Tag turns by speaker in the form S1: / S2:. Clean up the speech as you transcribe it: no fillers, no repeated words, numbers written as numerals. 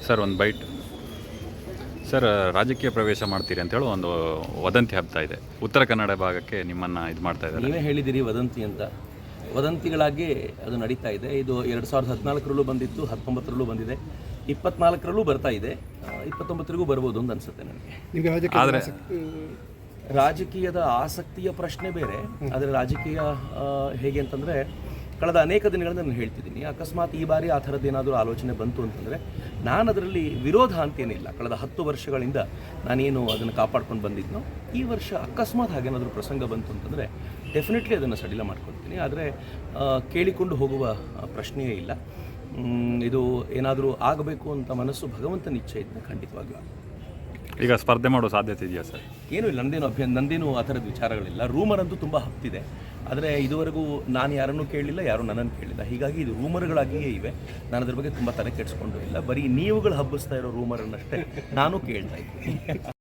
S1: Sir ಒಂದು byte. Sir, ರಾಜಕೀಯ ಪ್ರವೇಶ ಮಾಡ್ತೀರಿ ಅಂತೇಳಿ ಒಂದು ವದಂತಿ ಹಬ್ತಾ ಇದೆ. ಉತ್ತರ ಕನ್ನಡ ಭಾಗಕ್ಕೆ ನಿಮ್ಮನ್ನು ಇದು ಮಾಡ್ತಾ ಇದ್ದಾರೆ.
S2: ನೀವೇ ಹೇಳಿದಿರಿ ವದಂತಿ ಅಂತ. ವದಂತಿಗಳಾಗಿ ಅದು ನಡೀತಾ ಇದೆ. ಇದು 2014ರಲ್ಲೂ ಬಂದಿತ್ತು, 19ರಲ್ಲೂ ಬಂದಿದೆ, 24ರಲ್ಲೂ ಬರ್ತಾ ಇದೆ, 29ರಿಗೂ ಬರ್ಬೋದು ಅಂತ ಅನಿಸುತ್ತೆ ನನಗೆ.
S1: ಆದರೆ
S2: ರಾಜಕೀಯದ ಆಸಕ್ತಿಯ ಪ್ರಶ್ನೆ ಬೇರೆ. ಆದರೆ ರಾಜಕೀಯ ಹೇಗೆ ಅಂತಂದರೆ, ಕಳೆದ ಅನೇಕ ದಿನಗಳಿಂದ ನಾನು ಹೇಳ್ತಿದ್ದೀನಿ, ಅಕಸ್ಮಾತ್ ಈ ಬಾರಿ ಆ ಥರದ್ದು ಏನಾದರೂ ಆಲೋಚನೆ ಬಂತು ಅಂತಂದರೆ ನಾನು ಅದರಲ್ಲಿ ವಿರೋಧ ಅಂತೇನಿಲ್ಲ. ಕಳೆದ 10 ವರ್ಷಗಳಿಂದ ನಾನೇನು ಅದನ್ನು ಕಾಪಾಡ್ಕೊಂಡು ಬಂದಿದ್ನೋ, ಈ ವರ್ಷ ಅಕಸ್ಮಾತ್ ಹಾಗೇನಾದರೂ ಪ್ರಸಂಗ ಬಂತು ಅಂತಂದರೆ ಡೆಫಿನೆಟ್ಲಿ ಅದನ್ನು ಸಡಿಲ ಮಾಡ್ಕೊಳ್ತೀನಿ. ಆದರೆ ಕೇಳಿಕೊಂಡು ಹೋಗುವ ಪ್ರಶ್ನೆಯೇ ಇಲ್ಲ. ಇದು ಏನಾದರೂ ಆಗಬೇಕು ಅಂತ ಮನಸ್ಸು ಭಗವಂತನ ಇಚ್ಛೆ ಇದ್ದರೆ ಖಂಡಿತವಾಗಿಯೂ.
S1: ಈಗ ಸ್ಪರ್ಧೆ ಮಾಡೋ ಸಾಧ್ಯತೆ ಇದೆಯಾ ಸರ್?
S2: ಏನೂ ಇಲ್ಲ, ನಂದೇನು ಆ ಥರದ ವಿಚಾರಗಳಿಲ್ಲ. ರೂಮರ್ ಅಂತೂ ತುಂಬ ಹಬ್ತಿದೆ, ಆದರೆ ಇದುವರೆಗೂ ನಾನು ಯಾರನ್ನೂ ಕೇಳಲಿಲ್ಲ, ಯಾರೂ ನನ್ನನ್ನು ಕೇಳಿಲ್ಲ. ಹೀಗಾಗಿ ಇದು ರೂಮರ್ಗಳಾಗಿಯೇ ಇವೆ. ನಾನು ಅದ್ರ ಬಗ್ಗೆ ತುಂಬ ತಲೆ ಕೆಡಿಸ್ಕೊಂಡು ಇಲ್ಲ. ಬರೀ ನೀವುಗಳು ಹಬ್ಬಿಸ್ತಾ ಇರೋ ರೂಮರನ್ನಷ್ಟೇ ನಾನು ಕೇಳ್ತಾ ಇದ್ದೀನಿ.